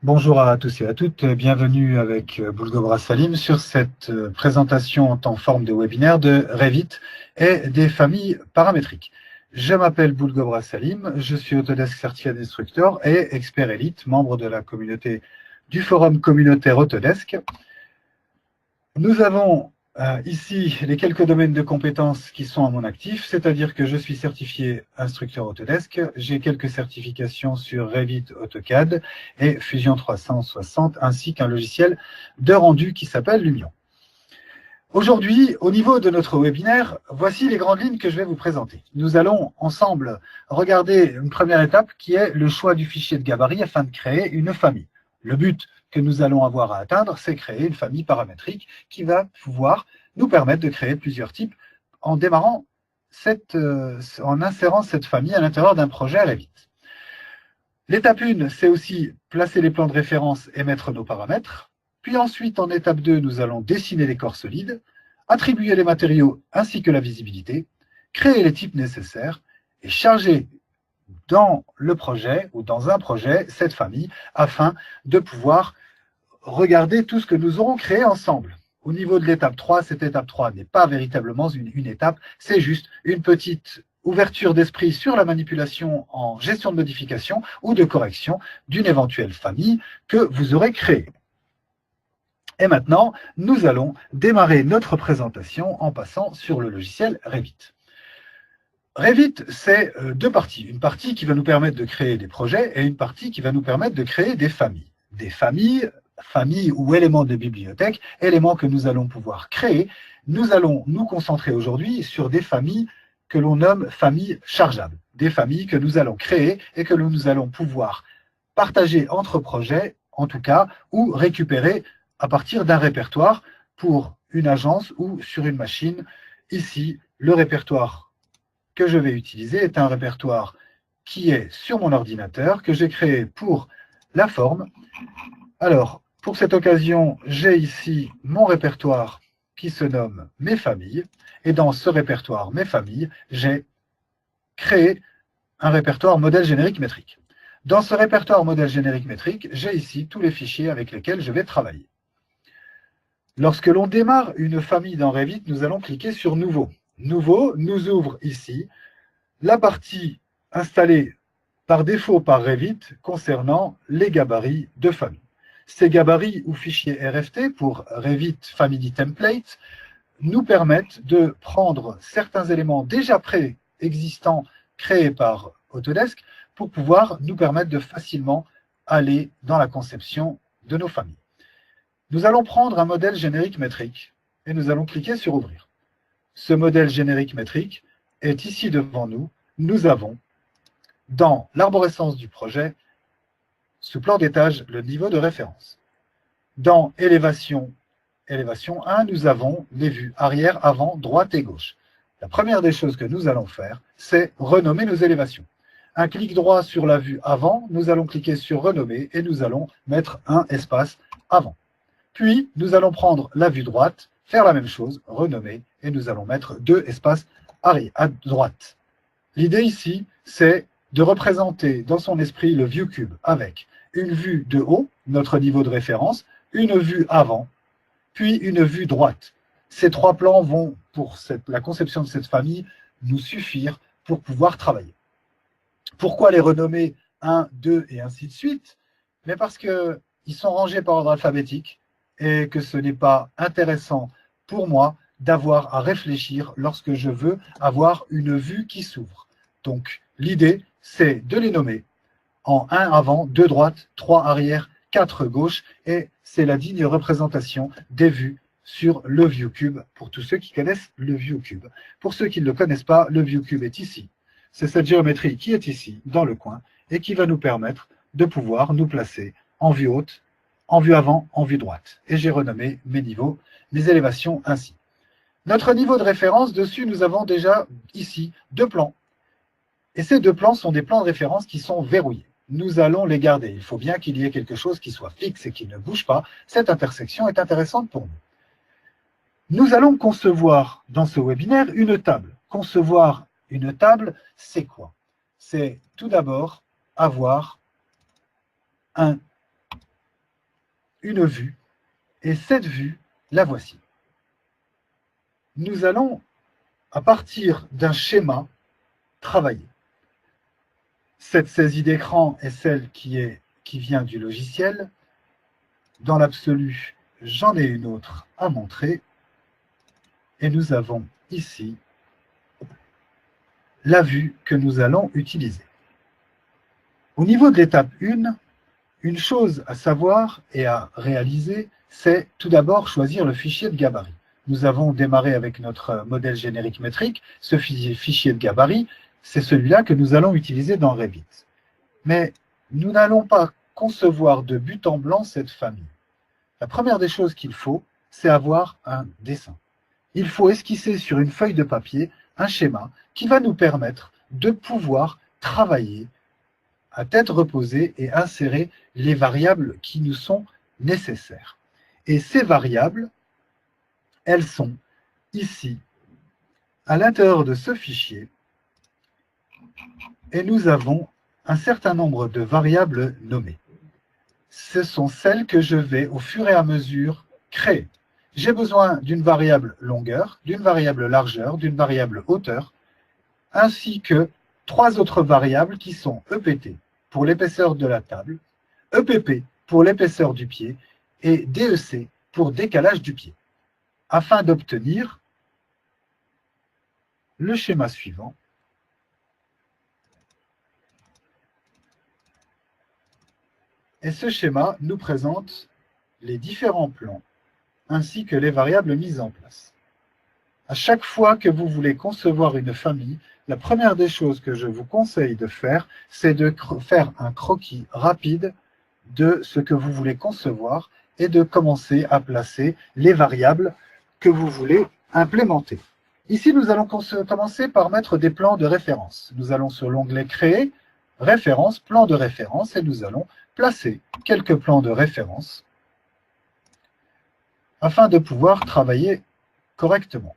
Bonjour à tous et à toutes, bienvenue avec Boulgobra Salim sur cette présentation en forme de webinaire de Revit et des familles paramétriques. Je m'appelle Boulgobra Salim, je suis Autodesk Certified Instructor et expert élite, membre de la communauté du forum communautaire Autodesk. Nous avons ici les quelques domaines de compétences qui sont à mon actif, c'est-à-dire que je suis certifié instructeur Autodesk, j'ai quelques certifications sur Revit, AutoCAD et Fusion 360, ainsi qu'un logiciel de rendu qui s'appelle Lumion. Aujourd'hui, au niveau de notre webinaire, voici les grandes lignes que je vais vous présenter. Nous allons ensemble regarder une première étape qui est le choix du fichier de gabarit afin de créer une famille. Le but que nous allons avoir à atteindre, c'est créer une famille paramétrique qui va pouvoir nous permettre de créer plusieurs types en démarrant en insérant cette famille à l'intérieur d'un projet à la Revit. L'étape 1, c'est aussi placer les plans de référence et mettre nos paramètres. Puis ensuite, en étape 2, nous allons dessiner les corps solides, attribuer les matériaux ainsi que la visibilité, créer les types nécessaires et charger dans le projet ou dans un projet cette famille afin de pouvoir regarder tout ce que nous aurons créé ensemble. Au niveau de l'étape 3, cette étape 3 n'est pas véritablement une étape, c'est juste une petite ouverture d'esprit sur la manipulation en gestion de modification ou de correction d'une éventuelle famille que vous aurez créée. Et maintenant, nous allons démarrer notre présentation en passant sur le logiciel Revit. Revit, c'est deux parties. Une partie qui va nous permettre de créer des projets et une partie qui va nous permettre de créer des familles. Des familles ou éléments de bibliothèque, éléments que nous allons pouvoir créer. Nous allons nous concentrer aujourd'hui sur des familles que l'on nomme familles chargeables. Des familles que nous allons créer et que nous allons pouvoir partager entre projets, en tout cas, ou récupérer à partir d'un répertoire pour une agence ou sur une machine. Ici, le répertoire que je vais utiliser est un répertoire qui est sur mon ordinateur, que j'ai créé pour la forme. Alors, pour cette occasion, j'ai ici mon répertoire qui se nomme « Mes familles ». Et dans ce répertoire « Mes familles », j'ai créé un répertoire modèle générique métrique. Dans ce répertoire modèle générique métrique, j'ai ici tous les fichiers avec lesquels je vais travailler. Lorsque l'on démarre une famille dans Revit, nous allons cliquer sur « Nouveau ». Nouveau nous ouvre ici la partie installée par défaut par Revit concernant les gabarits de famille. Ces gabarits ou fichiers RFT pour Revit Family Template nous permettent de prendre certains éléments déjà préexistants créés par Autodesk pour pouvoir nous permettre de facilement aller dans la conception de nos familles. Nous allons prendre un modèle générique métrique et nous allons cliquer sur Ouvrir. Ce modèle générique métrique est ici devant nous. Nous avons dans l'arborescence du projet, sous plan d'étage, le niveau de référence. Dans élévation 1, nous avons les vues arrière, avant, droite et gauche. La première des choses que nous allons faire, c'est renommer nos élévations. Un clic droit sur la vue avant, nous allons cliquer sur renommer et nous allons mettre un espace avant. Puis, nous allons prendre la vue droite, faire la même chose, renommer, et nous allons mettre 2 espaces à droite. L'idée ici, c'est de représenter dans son esprit le ViewCube avec une vue de haut, notre niveau de référence, une vue avant, puis une vue droite. Ces 3 plans vont, pour la conception de cette famille, nous suffire pour pouvoir travailler. Pourquoi les renommer 1, 2 et ainsi de suite? Mais parce qu'ils sont rangés par ordre alphabétique et que ce n'est pas intéressant pour moi d'avoir à réfléchir lorsque je veux avoir une vue qui s'ouvre. Donc, l'idée, c'est de les nommer en 1 avant, 2 droite, 3 arrière, 4 gauche, et c'est la digne représentation des vues sur le ViewCube, pour tous ceux qui connaissent le ViewCube. Pour ceux qui ne le connaissent pas, le ViewCube est ici. C'est cette géométrie qui est ici, dans le coin, et qui va nous permettre de pouvoir nous placer en vue haute, en vue avant, en vue droite. Et j'ai renommé mes niveaux, mes élévations ainsi. Notre niveau de référence, dessus, nous avons déjà ici 2 plans. Et ces 2 plans sont des plans de référence qui sont verrouillés. Nous allons les garder. Il faut bien qu'il y ait quelque chose qui soit fixe et qui ne bouge pas. Cette intersection est intéressante pour nous. Nous allons concevoir dans ce webinaire une table. Concevoir une table, c'est quoi? C'est tout d'abord avoir un une vue, et cette vue, la voici. Nous allons, à partir d'un schéma, travailler. Cette saisie d'écran est celle qui vient du logiciel. Dans l'absolu, j'en ai une autre à montrer. Et nous avons ici la vue que nous allons utiliser. Au niveau de l'étape 1, une chose à savoir et à réaliser, c'est tout d'abord choisir le fichier de gabarit. Nous avons démarré avec notre modèle générique métrique. Ce fichier de gabarit, c'est celui-là que nous allons utiliser dans Revit. Mais nous n'allons pas concevoir de but en blanc cette famille. La première des choses qu'il faut, c'est avoir un dessin. Il faut esquisser sur une feuille de papier un schéma qui va nous permettre de pouvoir travailler à tête reposée et insérer les variables qui nous sont nécessaires. Et ces variables, elles sont ici, à l'intérieur de ce fichier, et nous avons un certain nombre de variables nommées. Ce sont celles que je vais, au fur et à mesure, créer. J'ai besoin d'une variable longueur, d'une variable largeur, d'une variable hauteur, ainsi que 3 autres variables qui sont EPT pour l'épaisseur de la table, EPP pour l'épaisseur du pied et DEC pour décalage du pied, afin d'obtenir le schéma suivant. Et ce schéma nous présente les différents plans ainsi que les variables mises en place. À chaque fois que vous voulez concevoir une famille, la première des choses que je vous conseille de faire, c'est de faire un croquis rapide de ce que vous voulez concevoir et de commencer à placer les variables que vous voulez implémenter. Ici, nous allons commencer par mettre des plans de référence. Nous allons sur l'onglet « Créer »,« Référence »,« Plan de référence » et nous allons placer quelques plans de référence afin de pouvoir travailler correctement.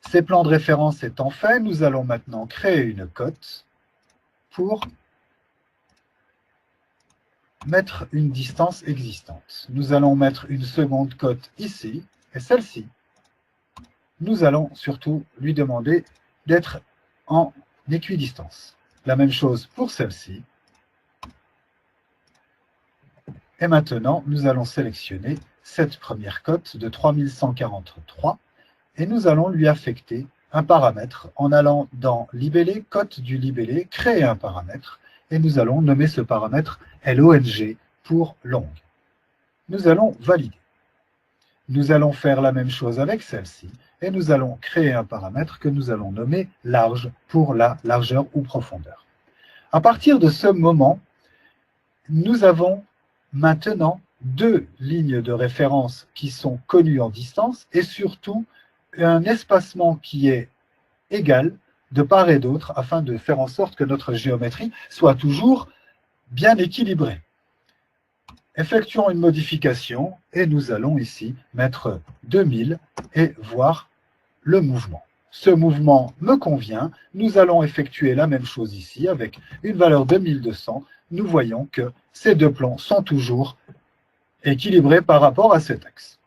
Ces plans de référence étant faits, nous allons maintenant créer une cote pour mettre une distance existante. Nous allons mettre une seconde cote ici, et celle-ci, nous allons surtout lui demander d'être en équidistance. La même chose pour celle-ci. Et maintenant, nous allons sélectionner cette première cote de 3143 et nous allons lui affecter un paramètre en allant dans Libellé, cote du libellé, créer un paramètre et nous allons nommer ce paramètre LONG pour longue. Nous allons valider. Nous allons faire la même chose avec celle-ci et nous allons créer un paramètre que nous allons nommer large pour la largeur ou profondeur. À partir de ce moment, nous avons maintenant 2 lignes de référence qui sont connues en distance et surtout un espacement qui est égal de part et d'autre afin de faire en sorte que notre géométrie soit toujours bien équilibrée. Effectuons une modification et nous allons ici mettre 2000 et voir le mouvement. Ce mouvement me convient. Nous allons effectuer la même chose ici avec une valeur de 1200. Nous voyons que ces 2 plans sont toujours équilibrés par rapport à cet axe.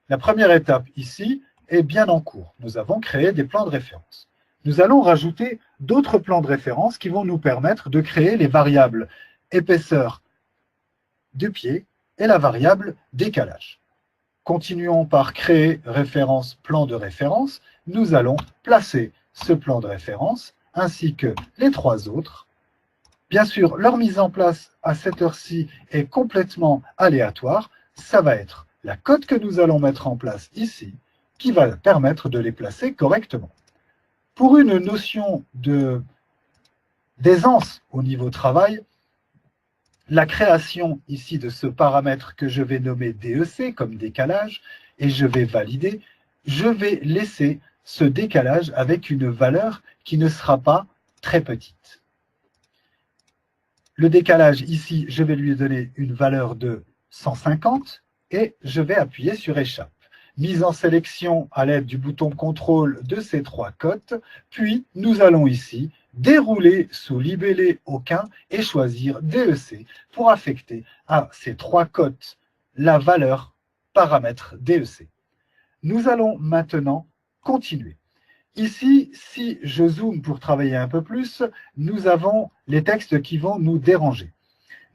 La première étape ici est bien en cours. Nous avons créé des plans de référence. Nous allons rajouter d'autres plans de référence qui vont nous permettre de créer les variables épaisseur du pied et la variable décalage. Continuons par créer référence, plan de référence. Nous allons placer ce plan de référence ainsi que les 3 autres. Bien sûr, leur mise en place à cette heure-ci est complètement aléatoire. Ça va être la cote que nous allons mettre en place ici qui va permettre de les placer correctement. Pour une notion d'aisance au niveau travail, la création ici de ce paramètre que je vais nommer DEC comme décalage et je vais valider, je vais laisser ce décalage avec une valeur qui ne sera pas très petite. Le décalage ici, je vais lui donner une valeur de 150 et je vais appuyer sur échappe. Mise en sélection à l'aide du bouton contrôle de ces 3 cotes, puis nous allons ici dérouler sous libellé aucun et choisir DEC pour affecter à ces trois cotes la valeur paramètre DEC. Nous allons maintenant continuer. Ici, si je zoome pour travailler un peu plus, nous avons les textes qui vont nous déranger.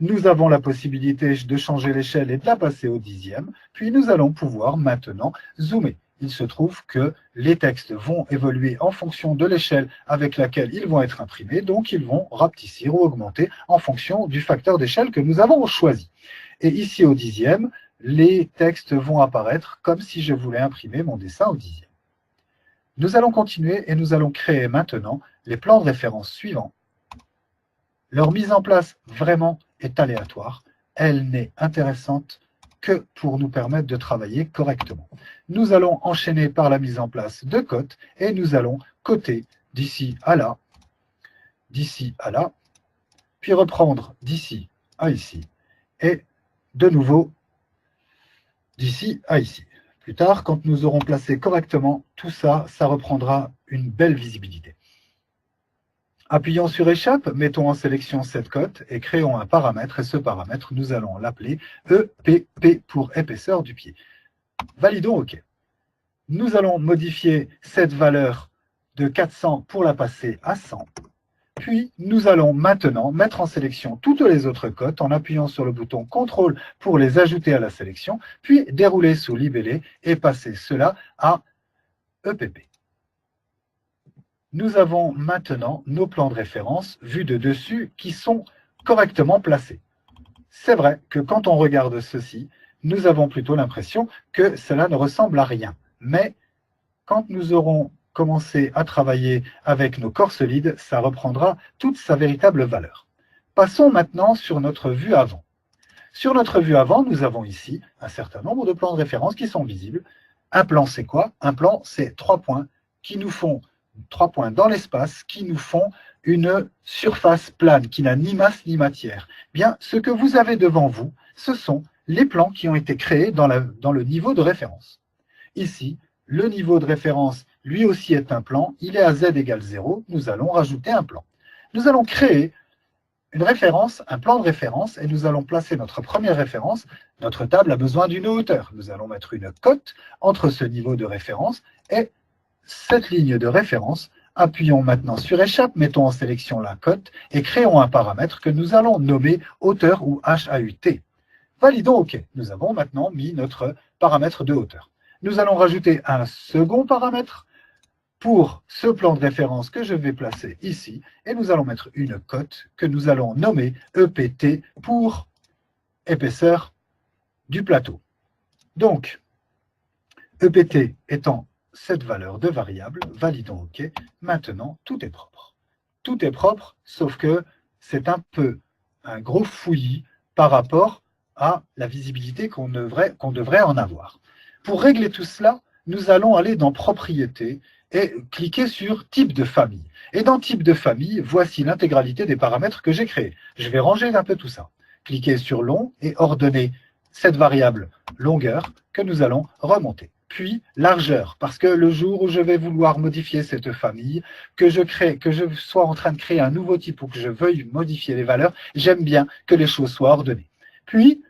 Nous avons la possibilité de changer l'échelle et de la passer au dixième, puis nous allons pouvoir maintenant zoomer. Il se trouve que les textes vont évoluer en fonction de l'échelle avec laquelle ils vont être imprimés, donc ils vont rapetissir ou augmenter en fonction du facteur d'échelle que nous avons choisi. Et ici au dixième, les textes vont apparaître comme si je voulais imprimer mon dessin au dixième. Nous allons continuer et nous allons créer maintenant les plans de référence suivants. Leur mise en place vraiment est aléatoire. Elle n'est intéressante que pour nous permettre de travailler correctement. Nous allons enchaîner par la mise en place de cotes et nous allons coter d'ici à là, puis reprendre d'ici à ici et de nouveau d'ici à ici. Plus tard, quand nous aurons placé correctement tout ça, ça reprendra une belle visibilité. Appuyons sur Échappe, mettons en sélection cette cote et créons un paramètre. Et ce paramètre, nous allons l'appeler EPP pour épaisseur du pied. Validons OK. Nous allons modifier cette valeur de 400 pour la passer à 100. Puis, nous allons maintenant mettre en sélection toutes les autres cotes en appuyant sur le bouton CTRL pour les ajouter à la sélection, puis dérouler sous libellé et passer cela à EPP. Nous avons maintenant nos plans de référence vus de dessus qui sont correctement placés. C'est vrai que quand on regarde ceci, nous avons plutôt l'impression que cela ne ressemble à rien. Mais quand nous aurons commencé à travailler avec nos corps solides, ça reprendra toute sa véritable valeur. Passons maintenant sur notre vue avant. Sur notre vue avant, nous avons ici un certain nombre de plans de référence qui sont visibles. Un plan, c'est quoi? Un plan, c'est 3 points qui nous font 3 points dans l'espace qui nous font une surface plane qui n'a ni masse ni matière. Bien, ce que vous avez devant vous, ce sont les plans qui ont été créés dans le niveau de référence. Ici, le niveau de référence, lui aussi est un plan. Il est à z égale 0. Nous allons rajouter un plan. Nous allons créer une référence, un plan de référence, et nous allons placer notre première référence. Notre table a besoin d'une hauteur. Nous allons mettre une cote entre ce niveau de référence et cette ligne de référence. Appuyons maintenant sur Échappe, mettons en sélection la cote et créons un paramètre que nous allons nommer hauteur ou HAUT. Validons OK. Nous avons maintenant mis notre paramètre de hauteur. Nous allons rajouter un second paramètre pour ce plan de référence que je vais placer ici et nous allons mettre une cote que nous allons nommer EPT pour épaisseur du plateau. Donc, EPT étant cette valeur de variable, validons OK. Maintenant, tout est propre. Tout est propre, sauf que c'est un peu un gros fouillis par rapport à la visibilité qu'on devrait en avoir. Pour régler tout cela, nous allons aller dans Propriétés et cliquer sur Type de famille. Et dans Type de famille, voici l'intégralité des paramètres que j'ai créés. Je vais ranger un peu tout ça. Cliquez sur Long et ordonner cette variable longueur que nous allons remonter. Puis largeur, parce que le jour où je vais vouloir modifier cette famille, que je sois en train de créer un nouveau type ou que je veuille modifier les valeurs, j'aime bien que les choses soient ordonnées. Puis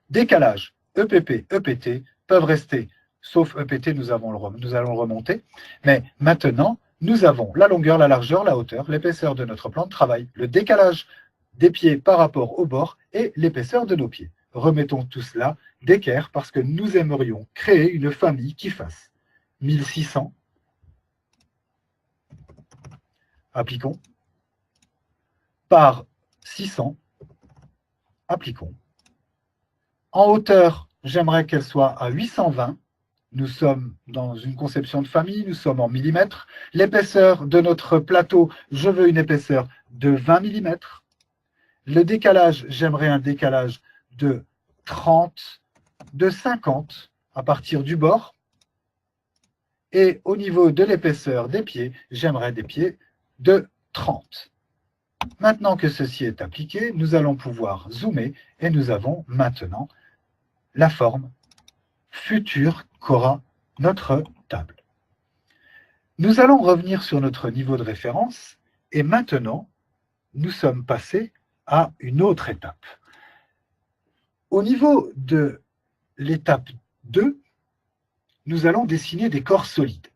décalage, EPP, EPT peuvent rester, sauf EPT, nous allons le remonter. Mais maintenant, nous avons la longueur, la largeur, la hauteur, l'épaisseur de notre plan de travail, le décalage des pieds par rapport au bord et l'épaisseur de nos pieds. Remettons tout cela d'équerre parce que nous aimerions créer une famille qui fasse 1600. Appliquons. Par 600. Appliquons. En hauteur, j'aimerais qu'elle soit à 820. Nous sommes dans une conception de famille, nous sommes en millimètres. L'épaisseur de notre plateau, je veux une épaisseur de 20 mm. Le décalage, j'aimerais un décalage de 30, de 50 à partir du bord. Et au niveau de l'épaisseur des pieds, j'aimerais des pieds de 30. Maintenant que ceci est appliqué, nous allons pouvoir zoomer et nous avons maintenant la forme future qu'aura notre table. Nous allons revenir sur notre niveau de référence Et maintenant, nous sommes passés à une autre étape. Au niveau de l'étape 2, nous allons dessiner des corps solides.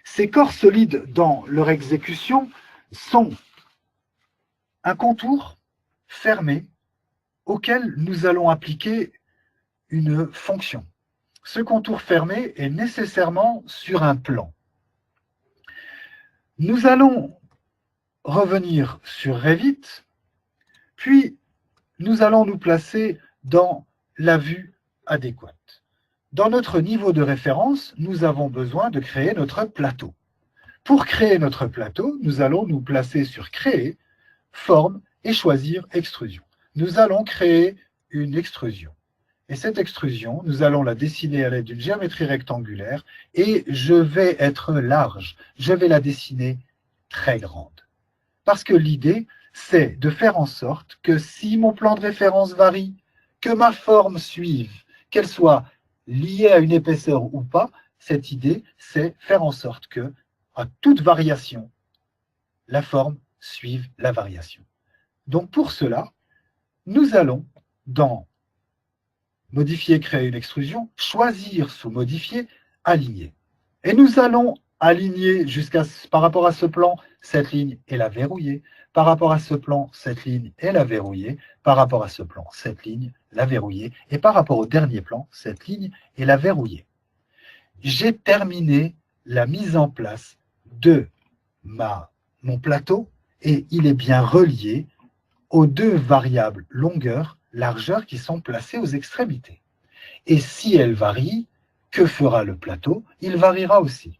Ces corps solides, dans leur exécution, sont un contour fermé auquel nous allons appliquer une fonction. Ce contour fermé est nécessairement sur un plan. Nous allons revenir sur Revit, puis nous allons nous placer dans la vue adéquate. Dans notre niveau de référence, nous avons besoin de créer notre plateau. Pour créer notre plateau, nous allons nous placer sur Créer, Forme et choisir Extrusion. Nous allons créer une extrusion. Et cette extrusion, nous allons la dessiner à l'aide d'une géométrie rectangulaire et je vais être large. Je vais la dessiner très grande. Parce que l'idée, c'est de faire en sorte que si mon plan de référence varie, que ma forme suive, qu'elle soit liée à une épaisseur ou pas, cette idée, c'est faire en sorte que, à toute variation, la forme suive la variation. Donc pour cela, nous allons, dans Modifier, créer une extrusion, choisir sous Modifier, aligner. Et nous allons aligner par rapport à ce plan, cette ligne et la verrouiller. Par rapport à ce plan, cette ligne et la verrouiller. Par rapport à ce plan, cette ligne, la verrouiller. Et par rapport au dernier plan, cette ligne et la verrouiller. J'ai terminé la mise en place de mon plateau et il est bien relié aux deux variables longueur, largeur qui sont placées aux extrémités. Et si elles varient, que fera le plateau? Il variera aussi.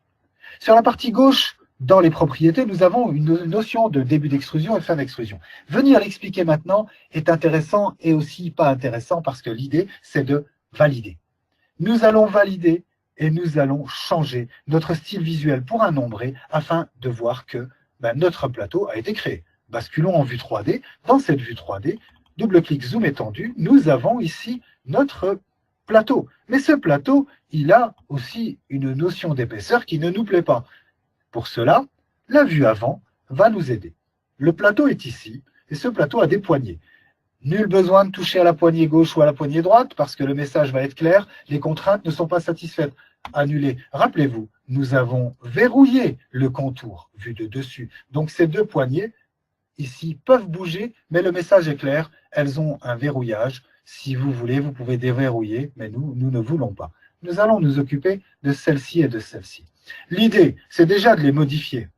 Sur la partie gauche, dans les propriétés, nous avons une notion de début d'extrusion et fin d'extrusion. Venir l'expliquer maintenant est intéressant et aussi pas intéressant parce que l'idée, c'est de valider. Nous allons valider et nous allons changer notre style visuel pour un nombré afin de voir que notre plateau a été créé. Basculons en vue 3D. Dans cette vue 3D, double-clic zoom étendu, nous avons ici notre plateau. Mais ce plateau, il a aussi une notion d'épaisseur qui ne nous plaît pas. Pour cela, la vue avant va nous aider. Le plateau est ici, et ce plateau a des poignées. Nul besoin de toucher à la poignée gauche ou à la poignée droite, parce que le message va être clair, les contraintes ne sont pas satisfaites. Annuler. Rappelez-vous, nous avons verrouillé le contour, vu de dessus. Donc ces deux poignées, ici, peuvent bouger, mais le message est clair, elles ont un verrouillage. Si vous voulez, vous pouvez déverrouiller, mais nous ne voulons pas. Nous allons nous occuper de celle-ci et de celle-ci. L'idée, c'est déjà de les modifier,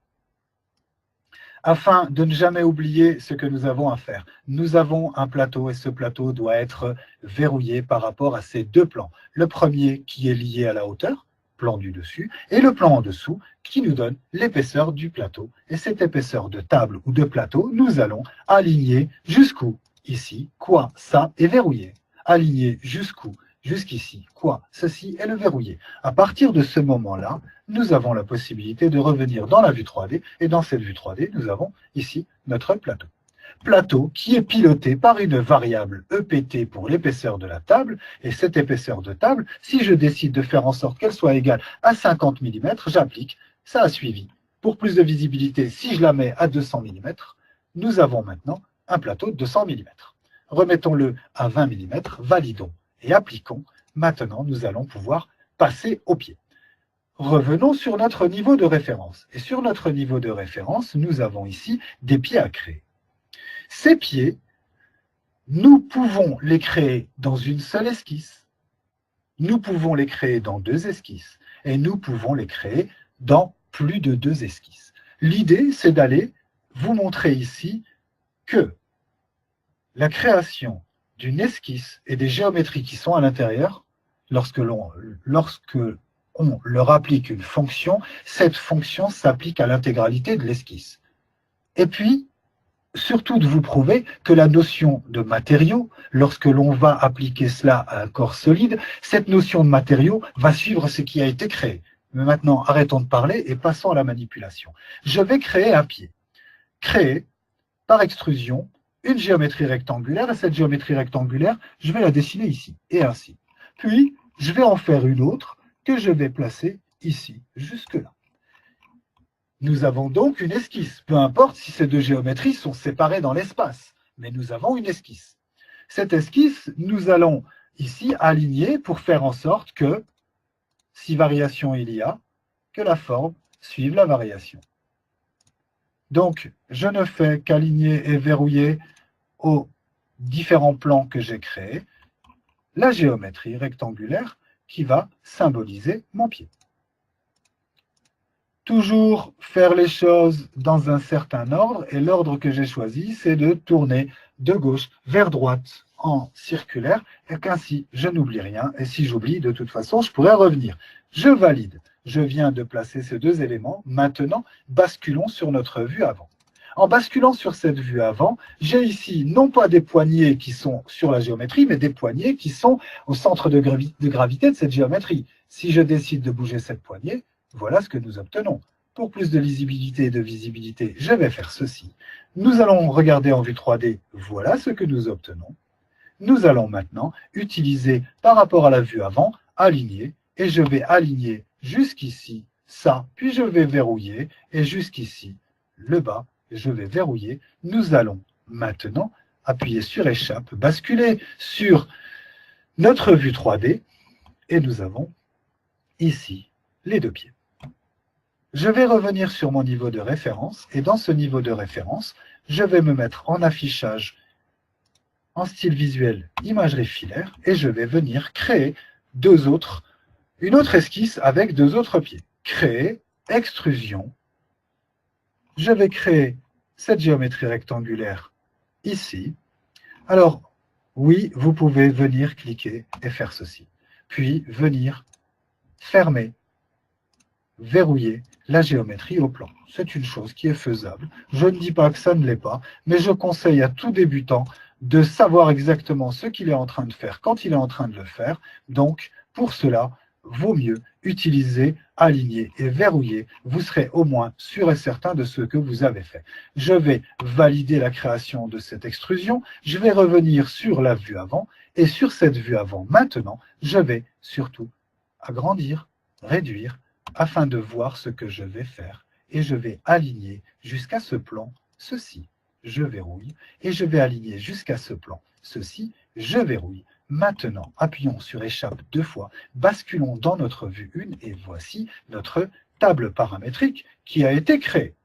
afin de ne jamais oublier ce que nous avons à faire. Nous avons un plateau et ce plateau doit être verrouillé par rapport à ces deux plans. Le premier qui est lié à la hauteur, plan du dessus, et le plan en dessous qui nous donne l'épaisseur du plateau. Et cette épaisseur de table ou de plateau, nous allons aligner jusqu'où? Ici, quoi? Ça est verrouillé. Aligner jusqu'où? Jusqu'ici, quoi? Ceci est le verrouillé. À partir de ce moment-là, nous avons la possibilité de revenir dans la vue 3D, et dans cette vue 3D, nous avons ici notre plateau. Plateau qui est piloté par une variable EPT pour l'épaisseur de la table, et cette épaisseur de table, si je décide de faire en sorte qu'elle soit égale à 50 mm, j'applique, ça a suivi. Pour plus de visibilité, si je la mets à 200 mm, nous avons maintenant un plateau de 200 mm. Remettons-le à 20 mm, validons et appliquons. Maintenant, nous allons pouvoir passer au pied. Revenons sur notre niveau de référence. Et sur notre niveau de référence, nous avons ici des pieds à créer. Ces pieds, nous pouvons les créer dans une seule esquisse, nous pouvons les créer dans deux esquisses, et nous pouvons les créer dans plus de deux esquisses. L'idée, c'est d'aller vous montrer ici que la création d'une esquisse et des géométries qui sont à l'intérieur, lorsque l'on leur applique une fonction, cette fonction s'applique à l'intégralité de l'esquisse. Et puis, surtout de vous prouver que la notion de matériau, lorsque l'on va appliquer cela à un corps solide, cette notion de matériau va suivre ce qui a été créé. Mais maintenant, arrêtons de parler et passons à la manipulation. Je vais créer un pied. Créer, par extrusion, une géométrie rectangulaire, et cette géométrie rectangulaire, je vais la dessiner ici, et ainsi. Puis, je vais en faire une autre que je vais placer ici, jusque-là. Nous avons donc une esquisse, peu importe si ces deux géométries sont séparées dans l'espace, mais nous avons une esquisse. Cette esquisse, nous allons ici aligner pour faire en sorte que, si variation il y a, que la forme suive la variation. Donc, je ne fais qu'aligner et verrouiller aux différents plans que j'ai créés la géométrie rectangulaire qui va symboliser mon pied. Toujours faire les choses dans un certain ordre, et l'ordre que j'ai choisi, c'est de tourner de gauche vers droite en circulaire, et qu'ainsi je n'oublie rien, et si j'oublie, de toute façon, je pourrais revenir. Je valide. Je viens de placer ces deux éléments. Maintenant, basculons sur notre vue avant. En basculant sur cette vue avant, j'ai ici non pas des poignées qui sont sur la géométrie, mais des poignées qui sont au centre de gravité de cette géométrie. Si je décide de bouger cette poignée, voilà ce que nous obtenons. Pour plus de lisibilité et de visibilité, je vais faire ceci. Nous allons regarder en vue 3D, voilà ce que nous obtenons. Nous allons maintenant utiliser par rapport à la vue avant, aligner, et je vais aligner jusqu'ici ça, puis je vais verrouiller, et jusqu'ici le bas, je vais verrouiller. Nous allons maintenant appuyer sur échappe, basculer sur notre vue 3D, et nous avons ici les deux pieds. Je vais revenir sur mon niveau de référence, et dans ce niveau de référence, je vais me mettre en affichage en style visuel imagerie filaire, et je vais venir créer une autre esquisse avec deux autres pieds. Créer, extrusion. Je vais créer cette géométrie rectangulaire ici. Alors, oui, vous pouvez venir cliquer et faire ceci. Puis venir fermer, verrouiller la géométrie au plan. C'est une chose qui est faisable. Je ne dis pas que ça ne l'est pas, mais je conseille à tout débutant de savoir exactement ce qu'il est en train de faire quand il est en train de le faire. Donc, pour cela, vaut mieux utiliser, aligner et verrouiller. Vous serez au moins sûr et certain de ce que vous avez fait. Je vais valider la création de cette extrusion. Je vais revenir sur la vue avant. Et sur cette vue avant, maintenant, je vais surtout agrandir, réduire, afin de voir ce que je vais faire. Et je vais aligner jusqu'à ce plan ceci. Je verrouille. Et je vais aligner jusqu'à ce plan ceci. Je verrouille. Maintenant, appuyons sur échappe deux fois, basculons dans notre vue 1 et voici notre table paramétrique qui a été créée.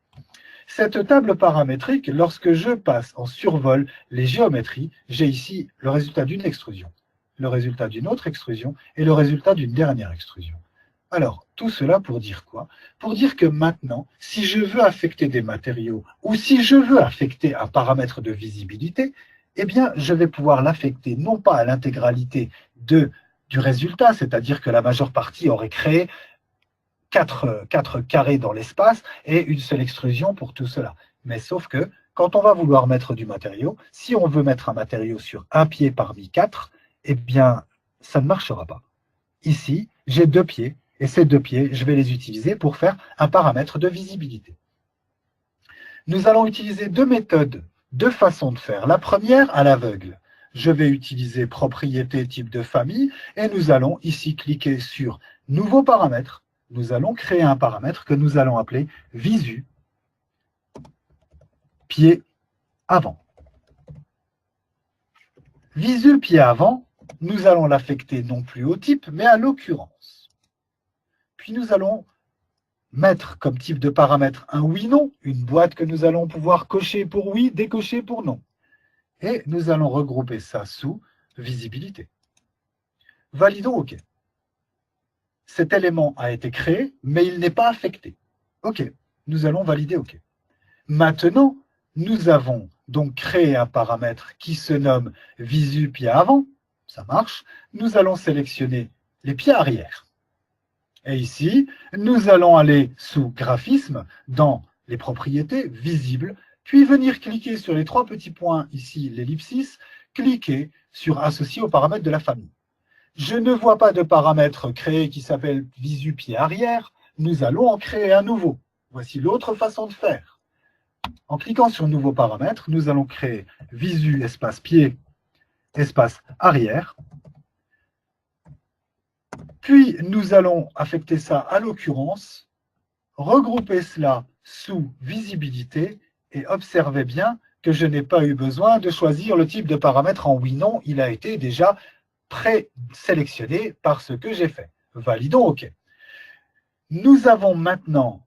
Cette table paramétrique, lorsque je passe en survol les géométries, j'ai ici le résultat d'une extrusion, le résultat d'une autre extrusion et le résultat d'une dernière extrusion. Alors, tout cela pour dire quoi? Pour dire que maintenant, si je veux affecter des matériaux ou si je veux affecter un paramètre de visibilité, eh bien, je vais pouvoir l'affecter non pas à l'intégralité du résultat, c'est-à-dire que la majeure partie aurait créé quatre carrés dans l'espace et une seule extrusion pour tout cela. Mais sauf que, quand on va vouloir mettre du matériau, si on veut mettre un matériau sur un pied parmi quatre, eh bien, ça ne marchera pas. Ici, j'ai deux pieds, et ces deux pieds, je vais les utiliser pour faire un paramètre de visibilité. Nous allons utiliser deux méthodes, deux façons de faire. La première, à l'aveugle. Je vais utiliser propriété type de famille et nous allons ici cliquer sur nouveau paramètre. Nous allons créer un paramètre que nous allons appeler visu pied avant. Visu pied avant, nous allons l'affecter non plus au type, mais à l'occurrence. Puis nous allons mettre comme type de paramètre un oui-non, une boîte que nous allons pouvoir cocher pour oui, décocher pour non. Et nous allons regrouper ça sous visibilité. Validons OK. Cet élément a été créé, mais il n'est pas affecté. OK, nous allons valider OK. Maintenant, nous avons donc créé un paramètre qui se nomme visu pied avant. Ça marche. Nous allons sélectionner les pieds arrière. Et ici, nous allons aller sous graphisme dans les propriétés visibles, puis venir cliquer sur les trois petits points ici, l'ellipsis, cliquer sur associer au paramètre de la famille. Je ne vois pas de paramètre créé qui s'appelle visu pied arrière. Nous allons en créer un nouveau. Voici l'autre façon de faire. En cliquant sur nouveau paramètre, nous allons créer visu espace pied espace arrière. Puis, nous allons affecter ça à l'occurrence, regrouper cela sous visibilité et observez bien que je n'ai pas eu besoin de choisir le type de paramètre en oui/non. Il a été déjà présélectionné par ce que j'ai fait. Validons OK. Nous avons maintenant,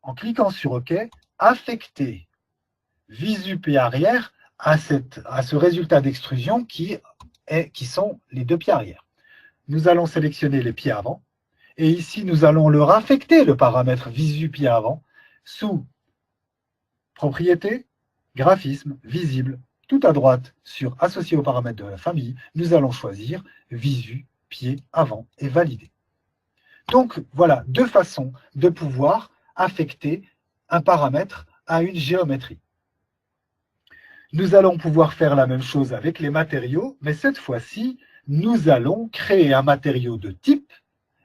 en cliquant sur OK, affecté visu pied arrière à ce résultat d'extrusion qui sont les deux pieds arrière. Nous allons sélectionner les pieds avant et ici nous allons leur affecter le paramètre visu pied avant sous propriété, graphisme, visible, tout à droite sur associé aux paramètres de la famille, nous allons choisir visu pied avant et valider. Donc voilà deux façons de pouvoir affecter un paramètre à une géométrie. Nous allons pouvoir faire la même chose avec les matériaux, mais cette fois-ci, nous allons créer un matériau de type,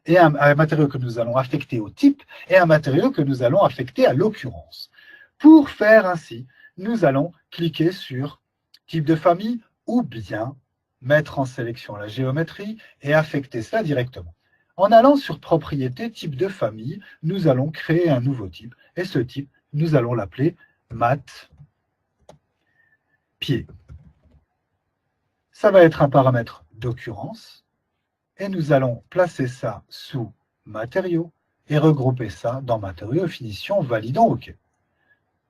et un matériau que nous allons affecter au type, et un matériau que nous allons affecter à l'occurrence. Pour faire ainsi, nous allons cliquer sur type de famille, ou bien mettre en sélection la géométrie et affecter cela directement. En allant sur propriété, type de famille, nous allons créer un nouveau type, et ce type, nous allons l'appeler mat pied. Ça va être un paramètre d'occurrence et nous allons placer ça sous matériaux et regrouper ça dans matériaux finition, validant OK.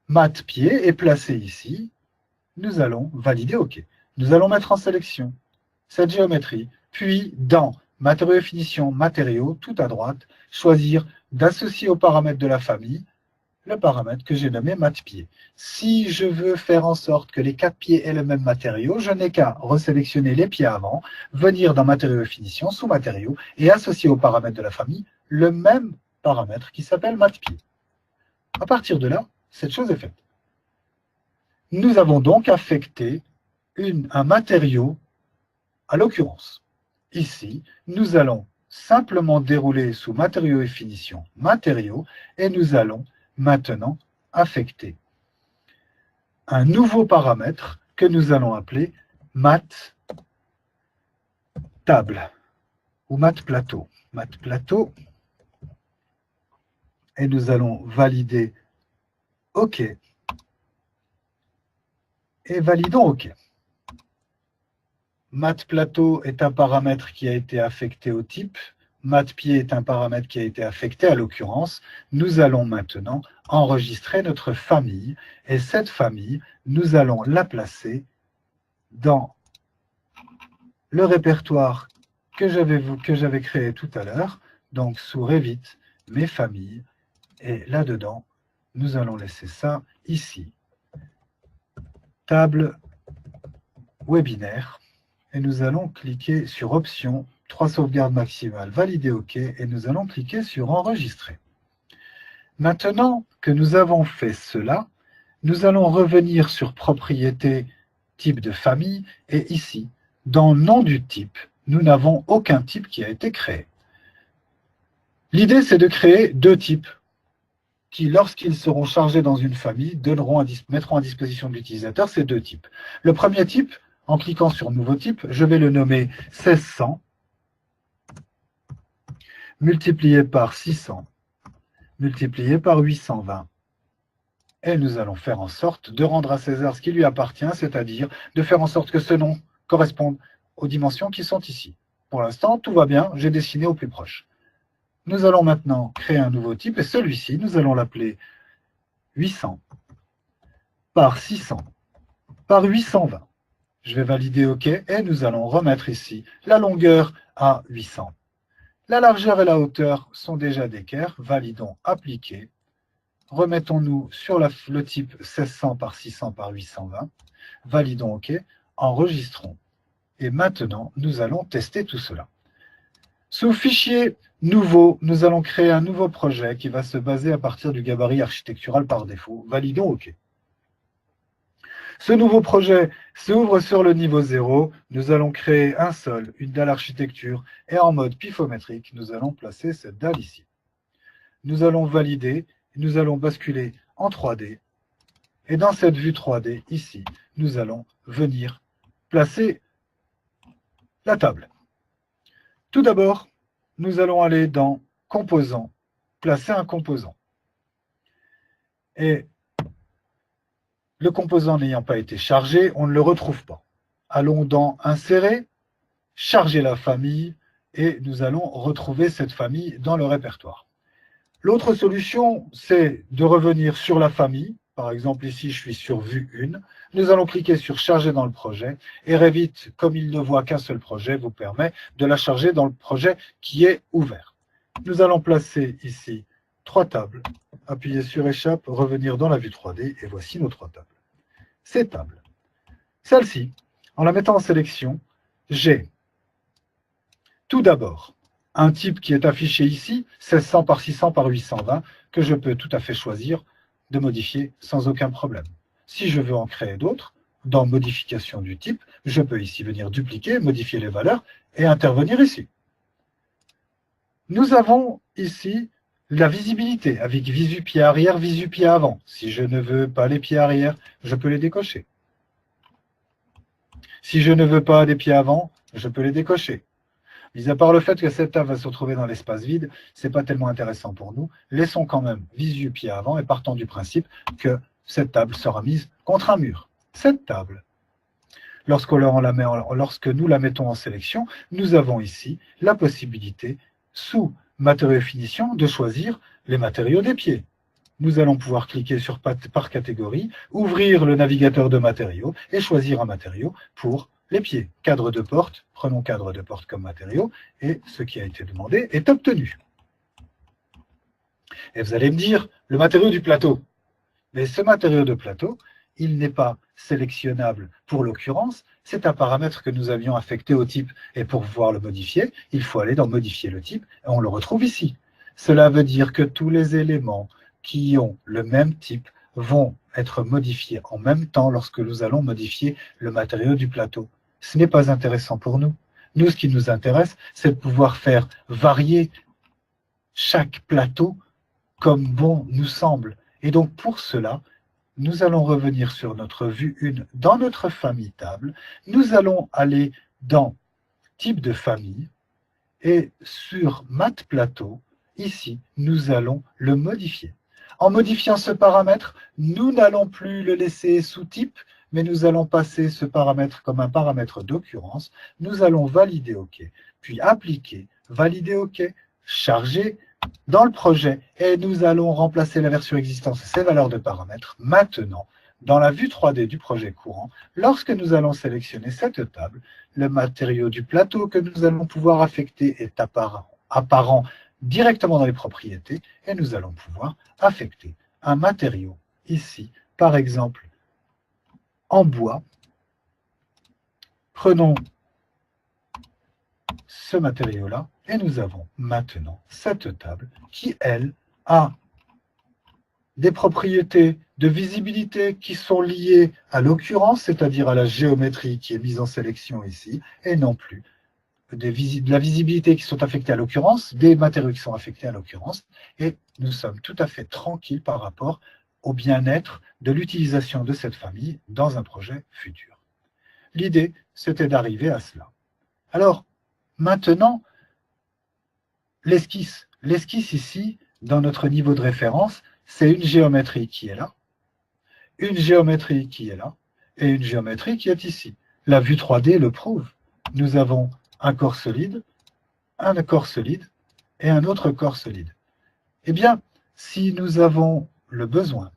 Mat pied est placé ici. Nous allons valider OK. Nous allons mettre en sélection cette géométrie, puis dans matériaux finition, matériaux, tout à droite, choisir d'associer aux paramètres de la famille le paramètre que j'ai nommé mat pied. Si je veux faire en sorte que les 4 pieds aient le même matériau, je n'ai qu'à resélectionner les pieds avant, venir dans matériaux et finition, sous matériaux, et associer aux paramètres de la famille le même paramètre qui s'appelle mat pied. À partir de là, cette chose est faite. Nous avons donc affecté un matériau à l'occurrence. Ici, nous allons simplement dérouler sous matériaux et finition, matériaux, et nous allons maintenant affecter un nouveau paramètre que nous allons appeler mat table ou mat plateau. Mat plateau, et nous allons valider OK. Et validons OK. Mat plateau est un paramètre qui a été affecté au type. Mat pied est un paramètre qui a été affecté à l'occurrence. Nous allons maintenant enregistrer notre famille. Et cette famille, nous allons la placer dans le répertoire que j'avais créé tout à l'heure, donc sous Revit, mes familles. Et là-dedans, nous allons laisser ça ici. Table webinaire. Et nous allons cliquer sur Options, 3 sauvegardes maximales, valider OK, et nous allons cliquer sur Enregistrer. Maintenant que nous avons fait cela, nous allons revenir sur Propriété, type de famille, et ici, dans Nom du type, nous n'avons aucun type qui a été créé. L'idée, c'est de créer deux types qui, lorsqu'ils seront chargés dans une famille, mettront à disposition de l'utilisateur ces deux types. Le premier type, en cliquant sur Nouveau type, je vais le nommer 1600, multiplié par 600, multiplié par 820. Et nous allons faire en sorte de rendre à César ce qui lui appartient, c'est-à-dire de faire en sorte que ce nom corresponde aux dimensions qui sont ici. Pour l'instant, tout va bien, j'ai dessiné au plus proche. Nous allons maintenant créer un nouveau type, et celui-ci, nous allons l'appeler 800 par 600 par 820. Je vais valider OK et nous allons remettre ici la longueur à 800. La largeur et la hauteur sont déjà d'équerre. Validons Appliquer. Remettons-nous sur le type 1600 par 600 par 820. Validons OK. Enregistrons. Et maintenant, nous allons tester tout cela. Sous Fichier Nouveau, nous allons créer un nouveau projet qui va se baser à partir du gabarit architectural par défaut. Validons OK. Ce nouveau projet s'ouvre sur le niveau 0. Nous allons créer un sol, une dalle architecture, et en mode pifométrique, nous allons placer cette dalle ici. Nous allons valider, nous allons basculer en 3D, et dans cette vue 3D, ici, nous allons venir placer la table. Tout d'abord, nous allons aller dans Composants, placer un composant. Et le composant n'ayant pas été chargé, on ne le retrouve pas. Allons dans Insérer, charger la famille, et nous allons retrouver cette famille dans le répertoire. L'autre solution, c'est de revenir sur la famille. Par exemple, ici, je suis sur Vue 1. Nous allons cliquer sur Charger dans le projet. Et Revit, comme il ne voit qu'un seul projet, vous permet de la charger dans le projet qui est ouvert. Nous allons placer ici 3 tables. Appuyer sur Échappe, revenir dans la vue 3D, et voici nos 3 tables. Ces tables. Celle-ci, en la mettant en sélection, j'ai tout d'abord un type qui est affiché ici, 1600 par 600 par 820, que je peux tout à fait choisir de modifier sans aucun problème. Si je veux en créer d'autres, dans Modification du type, je peux ici venir dupliquer, modifier les valeurs et intervenir ici. Nous avons ici la visibilité avec visu pied arrière, visu pied avant. Si je ne veux pas les pieds arrière, je peux les décocher. Si je ne veux pas des pieds avant, je peux les décocher. Mis à part le fait que cette table va se retrouver dans l'espace vide, ce n'est pas tellement intéressant pour nous. Laissons quand même visu pied avant et partons du principe que cette table sera mise contre un mur. Cette table, lorsque nous la mettons en sélection, nous avons ici la possibilité, sous matériaux finition, de choisir les matériaux des pieds. Nous allons pouvoir cliquer sur par catégorie, ouvrir le navigateur de matériaux et choisir un matériau pour les pieds. Cadre de porte, prenons cadre de porte comme matériau, et ce qui a été demandé est obtenu. Et vous allez me dire, le matériau du plateau. Mais ce matériau de plateau, il n'est pas sélectionnable pour l'occurrence, c'est un paramètre que nous avions affecté au type. Et pour pouvoir le modifier, il faut aller dans Modifier le type, et on le retrouve ici. Cela veut dire que tous les éléments qui ont le même type vont être modifiés en même temps lorsque nous allons modifier le matériau du plateau. Ce n'est pas intéressant pour nous. Nous, ce qui nous intéresse, c'est de pouvoir faire varier chaque plateau comme bon nous semble. Et donc, pour cela, nous allons revenir sur notre vue 1 dans notre famille table. Nous allons aller dans Type de famille et sur Mat Plateau, ici, nous allons le modifier. En modifiant ce paramètre, nous n'allons plus le laisser sous type, mais nous allons passer ce paramètre comme un paramètre d'occurrence. Nous allons valider OK, puis appliquer, valider OK, charger dans le projet, et nous allons remplacer la version existante, ces valeurs de paramètres. Maintenant, dans la vue 3D du projet courant, lorsque nous allons sélectionner cette table, le matériau du plateau que nous allons pouvoir affecter est apparent directement dans les propriétés, et nous allons pouvoir affecter un matériau ici, par exemple en bois. Prenons ce matériau-là et nous avons maintenant cette table qui, elle, a des propriétés de visibilité qui sont liées à l'occurrence, c'est-à-dire à la géométrie qui est mise en sélection ici, et non plus de la visibilité qui sont affectées à l'occurrence, des matériaux qui sont affectés à l'occurrence, et nous sommes tout à fait tranquilles par rapport au bien-être de l'utilisation de cette famille dans un projet futur. L'idée, c'était d'arriver à cela. Alors, maintenant, l'esquisse. L'esquisse ici, dans notre niveau de référence, c'est une géométrie qui est là, une géométrie qui est là, et une géométrie qui est ici. La vue 3D le prouve. Nous avons un corps solide, un corps solide et un autre corps solide. Eh bien, si nous avons le besoin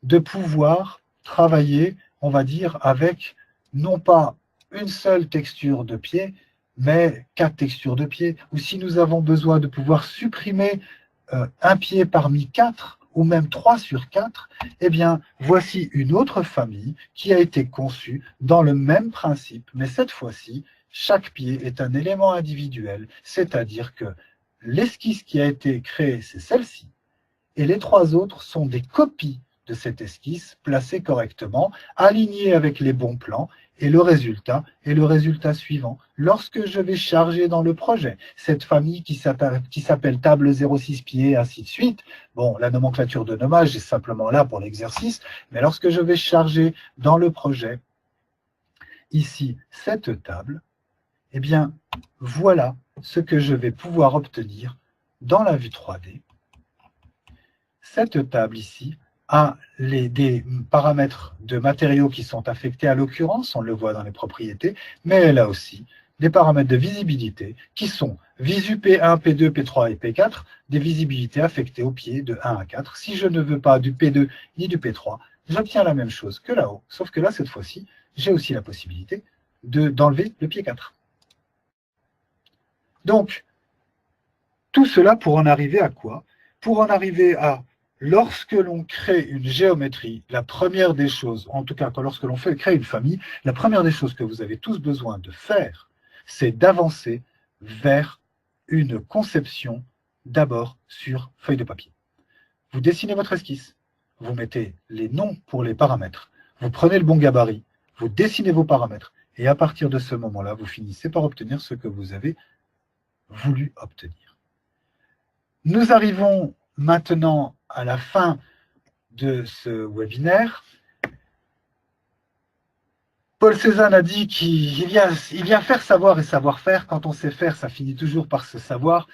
de pouvoir travailler, on va dire, avec non pas une seule texture de pied, mais 4 textures de pied, ou si nous avons besoin de pouvoir supprimer un pied parmi 4, ou même 3 sur 4, eh bien, voici une autre famille qui a été conçue dans le même principe, mais cette fois-ci, chaque pied est un élément individuel, c'est-à-dire que l'esquisse qui a été créée, c'est celle-ci, et les 3 autres sont des copies de cette esquisse placée correctement, alignée avec les bons plans, et le résultat est le résultat suivant. Lorsque je vais charger dans le projet cette famille qui s'appelle table 06 pieds, ainsi de suite, bon, la nomenclature de nommage est simplement là pour l'exercice, mais lorsque je vais charger dans le projet ici cette table, eh bien, voilà ce que je vais pouvoir obtenir dans la vue 3D. Cette table ici des paramètres de matériaux qui sont affectés à l'occurrence, on le voit dans les propriétés, mais elle a aussi des paramètres de visibilité qui sont visu P1, P2, P3 et P4, des visibilités affectées au pied de 1 à 4. Si je ne veux pas du P2 ni du P3, j'obtiens la même chose que là-haut, sauf que là, cette fois-ci, j'ai aussi la possibilité d'enlever le pied 4. Donc, tout cela pour en arriver à quoi? Pour en arriver à, lorsque l'on crée une géométrie, la première des choses, en tout cas lorsque l'on crée une famille, la première des choses que vous avez tous besoin de faire, c'est d'avancer vers une conception d'abord sur feuille de papier. Vous dessinez votre esquisse, vous mettez les noms pour les paramètres, vous prenez le bon gabarit, vous dessinez vos paramètres, et à partir de ce moment-là, vous finissez par obtenir ce que vous avez voulu obtenir. Nous arrivons maintenant à la fin de ce webinaire. Paul Cézanne a dit qu'il vient faire savoir et savoir faire. Quand on sait faire, ça finit toujours par se savoir.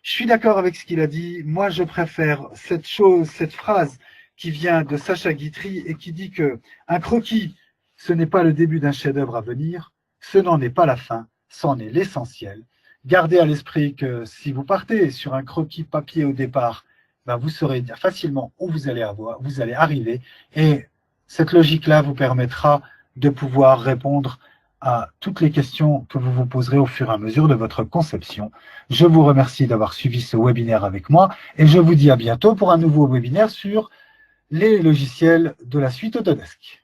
Je suis d'accord avec ce qu'il a dit. Moi, je préfère cette phrase qui vient de Sacha Guitry et qui dit que un croquis, ce n'est pas le début d'un chef-d'œuvre à venir, ce n'en est pas la fin, c'en est l'essentiel. Gardez à l'esprit que si vous partez sur un croquis papier au départ, ben vous saurez facilement où vous allez arriver, et cette logique-là vous permettra de pouvoir répondre à toutes les questions que vous vous poserez au fur et à mesure de votre conception. Je vous remercie d'avoir suivi ce webinaire avec moi et je vous dis à bientôt pour un nouveau webinaire sur les logiciels de la suite Autodesk.